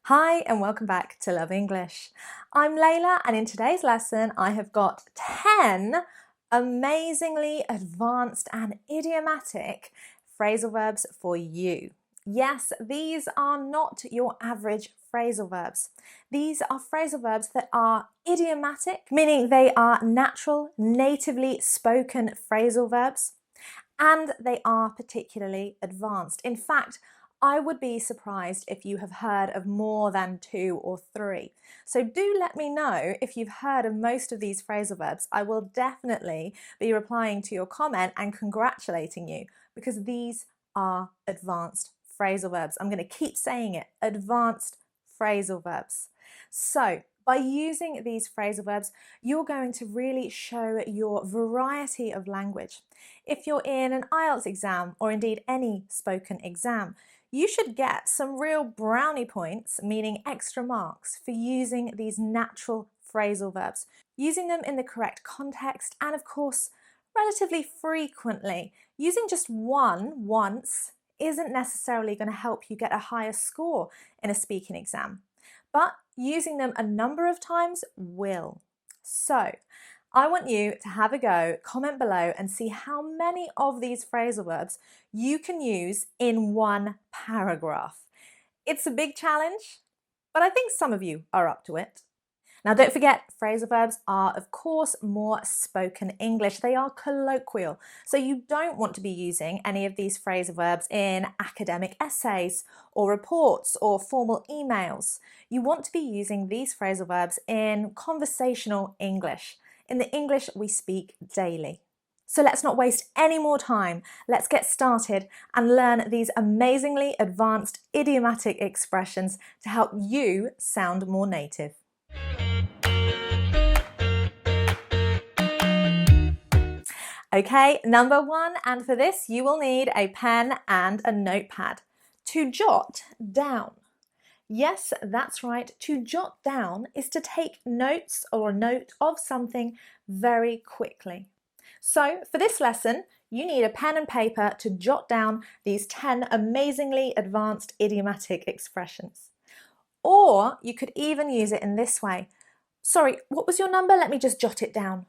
Hi and welcome back to Love English. I'm Leila and in today's lesson I have got 10 amazingly advanced and idiomatic phrasal verbs for you. Yes, these are not your average phrasal verbs. These are phrasal verbs that are idiomatic, meaning they are natural, natively spoken phrasal verbs, and they are particularly advanced. In fact, I would be surprised if you have heard of more than 2 or 3. So do let me know if you've heard of most of these phrasal verbs. I will definitely be replying to your comment and congratulating you because these are advanced phrasal verbs. I'm going to keep saying it, advanced phrasal verbs. So by using these phrasal verbs, you're going to really show your variety of language. If you're in an IELTS exam or indeed any spoken exam, you should get some real brownie points, meaning extra marks, for using these natural phrasal verbs, using them in the correct context and of course relatively frequently. Using just one once isn't necessarily going to help you get a higher score in a speaking exam, but using them a number of times will. So I want you to have a go, comment below and see how many of these phrasal verbs you can use in one paragraph. It's a big challenge, but I think some of you are up to it. Now don't forget, phrasal verbs are of course more spoken English. They are colloquial, so you don't want to be using any of these phrasal verbs in academic essays or reports or formal emails. You want to be using these phrasal verbs in conversational English, in the English we speak daily. So let's not waste any more time. Let's get started and learn these amazingly advanced idiomatic expressions to help you sound more native. Okay, number 1, and for this you will need a pen and a notepad. To jot down. Yes, that's right. To jot down is to take notes or a note of something very quickly. So for this lesson, you need a pen and paper to jot down these 10 amazingly advanced idiomatic expressions. Or you could even use it in this way. Sorry, what was your number? Let me just jot it down.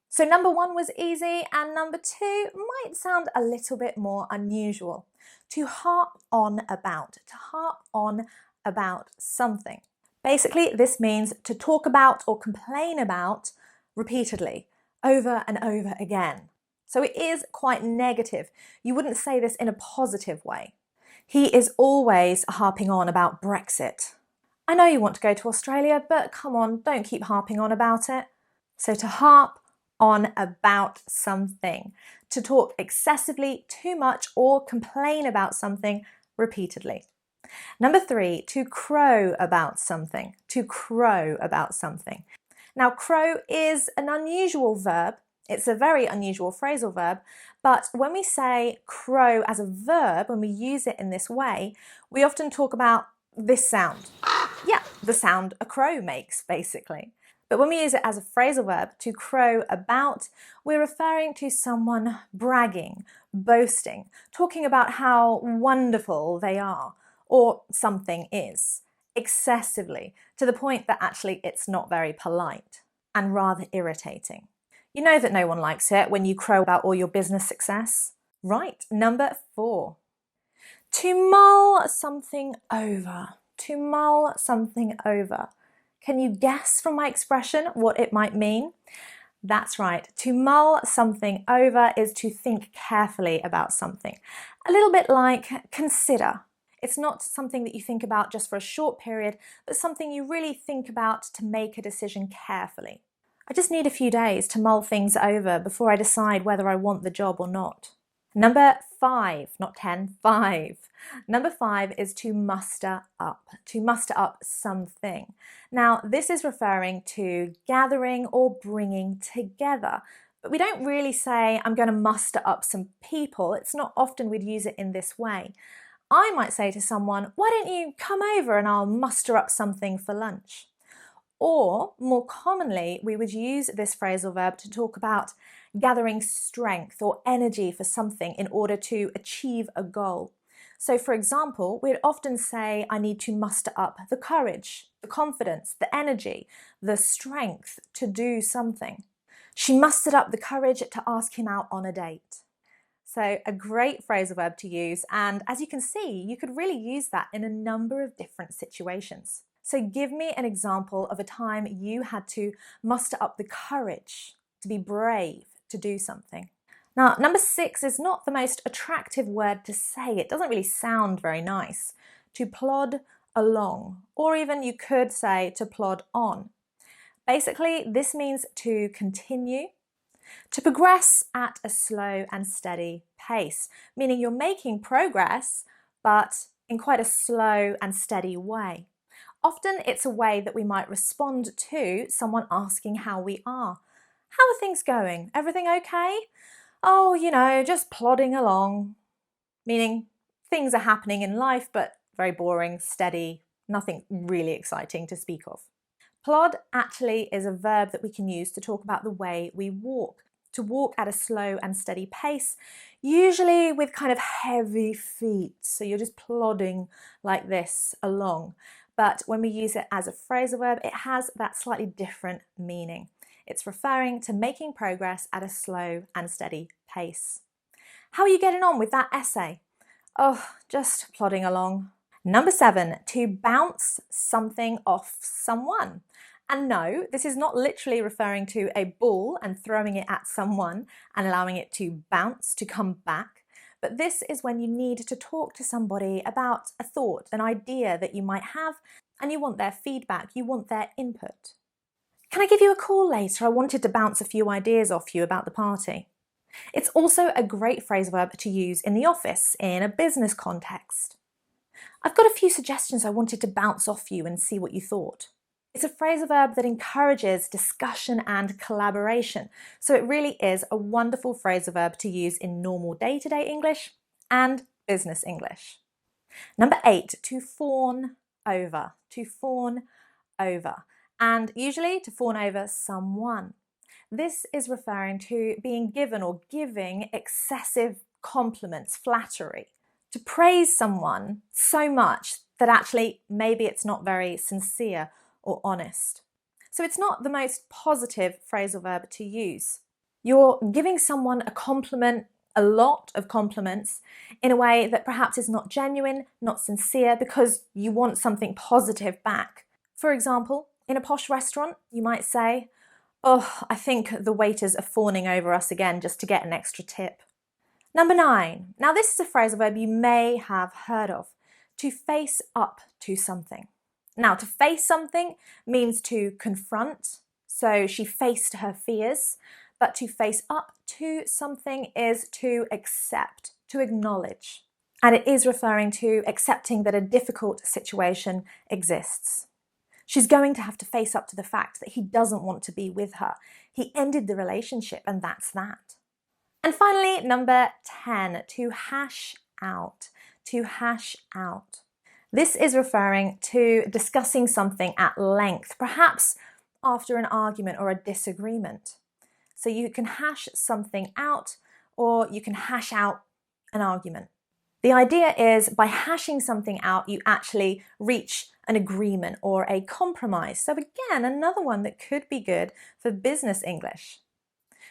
So number 1 was easy and number 2 might sound a little bit more unusual. To harp on about, to harp on about something. Basically, this means to talk about or complain about repeatedly, over and over again. So it is quite negative. You wouldn't say this in a positive way. He is always harping on about Brexit. I know you want to go to Australia, but come on, don't keep harping on about it. So to harp on about something, to talk excessively, too much, or complain about something repeatedly. Number 3, to crow about something, to crow about something. Now, crow is an unusual verb. It's a very unusual phrasal verb, but when we say crow as a verb, when we use it in this way, we often talk about this sound. Yeah, the sound a crow makes, basically. But when we use it as a phrasal verb, to crow about, we're referring to someone bragging, boasting, talking about how wonderful they are, or something is, excessively, to the point that actually it's not very polite and rather irritating. You know that no one likes it when you crow about all your business success. Right, number 4. To mull something over. To mull something over. Can you guess from my expression what it might mean? That's right. To mull something over is to think carefully about something. A little bit like consider. It's not something that you think about just for a short period, but something you really think about to make a decision carefully. I just need a few days to mull things over before I decide whether I want the job or not. Number 5, not 10, 5. Number 5 is to muster up something. Now, this is referring to gathering or bringing together. But we don't really say, I'm going to muster up some people. It's not often we'd use it in this way. I might say to someone, why don't you come over and I'll muster up something for lunch? Or, more commonly, we would use this phrasal verb to talk about gathering strength or energy for something in order to achieve a goal. So for example, we'd often say, I need to muster up the courage, the confidence, the energy, the strength to do something. She mustered up the courage to ask him out on a date. So a great phrasal verb to use, and as you can see, you could really use that in a number of different situations. So give me an example of a time you had to muster up the courage to be brave to do something. Now, number 6 is not the most attractive word to say. It doesn't really sound very nice. To plod along, or even you could say to plod on. Basically, this means to continue, to progress at a slow and steady pace, meaning you're making progress, but in quite a slow and steady way. Often it's a way that we might respond to someone asking how we are. How are things going? Everything okay? Oh, just plodding along. Meaning things are happening in life, but very boring, steady, nothing really exciting to speak of. Plod actually is a verb that we can use to talk about the way we walk. To walk at a slow and steady pace, usually with kind of heavy feet. So you're just plodding like this along. But when we use it as a phrasal verb, it has that slightly different meaning. It's referring to making progress at a slow and steady pace. How are you getting on with that essay? Oh, just plodding along. Number 7, to bounce something off someone. And no, this is not literally referring to a ball and throwing it at someone and allowing it to bounce, to come back. But this is when you need to talk to somebody about a thought, an idea that you might have, and you want their feedback, you want their input. Can I give you a call later? I wanted to bounce a few ideas off you about the party. It's also a great phrasal verb to use in the office, in a business context. I've got a few suggestions I wanted to bounce off you and see what you thought. It's a phrasal verb that encourages discussion and collaboration, so it really is a wonderful phrasal verb to use in normal day-to-day English and business English. Number 8, to fawn over. To fawn over. And usually to fawn over someone. This is referring to being given or giving excessive compliments, flattery. To praise someone so much that actually maybe it's not very sincere or honest. So it's not the most positive phrasal verb to use. You're giving someone a compliment, a lot of compliments, in a way that perhaps is not genuine, not sincere, because you want something positive back. For example, in a posh restaurant, you might say, oh, I think the waiters are fawning over us again just to get an extra tip. Number 9. Now this is a phrasal verb you may have heard of. To face up to something. Now to face something means to confront. So she faced her fears. But to face up to something is to accept, to acknowledge. And it is referring to accepting that a difficult situation exists. She's going to have to face up to the fact that he doesn't want to be with her. He ended the relationship and that's that. And finally, number 10, to hash out. To hash out. This is referring to discussing something at length, perhaps after an argument or a disagreement. So you can hash something out or you can hash out an argument. The idea is by hashing something out, you actually reach an agreement or a compromise. So again, another one that could be good for business English.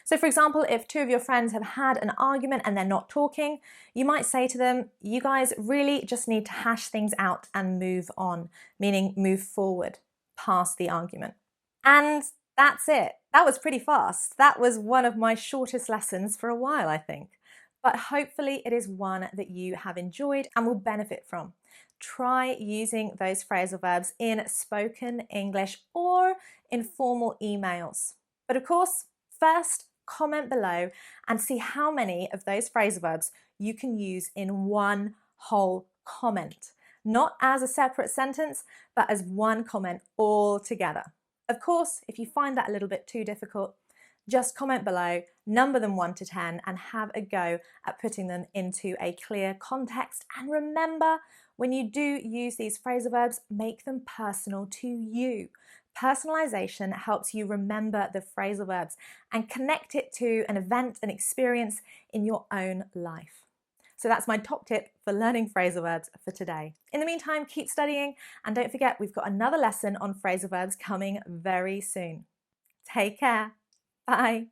So for example, if two of your friends have had an argument and they're not talking, you might say to them, you guys really just need to hash things out and move on, meaning move forward past the argument. And that's it. That was pretty fast. That was one of my shortest lessons for a while, I think. But hopefully it is one that you have enjoyed and will benefit from. Try using those phrasal verbs in spoken English or in formal emails. But of course, first, comment below and see how many of those phrasal verbs you can use in one whole comment. Not as a separate sentence, but as one comment all together. Of course, if you find that a little bit too difficult, just comment below, number them 1 to 10 and have a go at putting them into a clear context. And remember, when you do use these phrasal verbs, make them personal to you. Personalization helps you remember the phrasal verbs and connect it to an event, an experience in your own life. So that's my top tip for learning phrasal verbs for today. In the meantime, keep studying, and don't forget we've got another lesson on phrasal verbs coming very soon. Take care. Bye.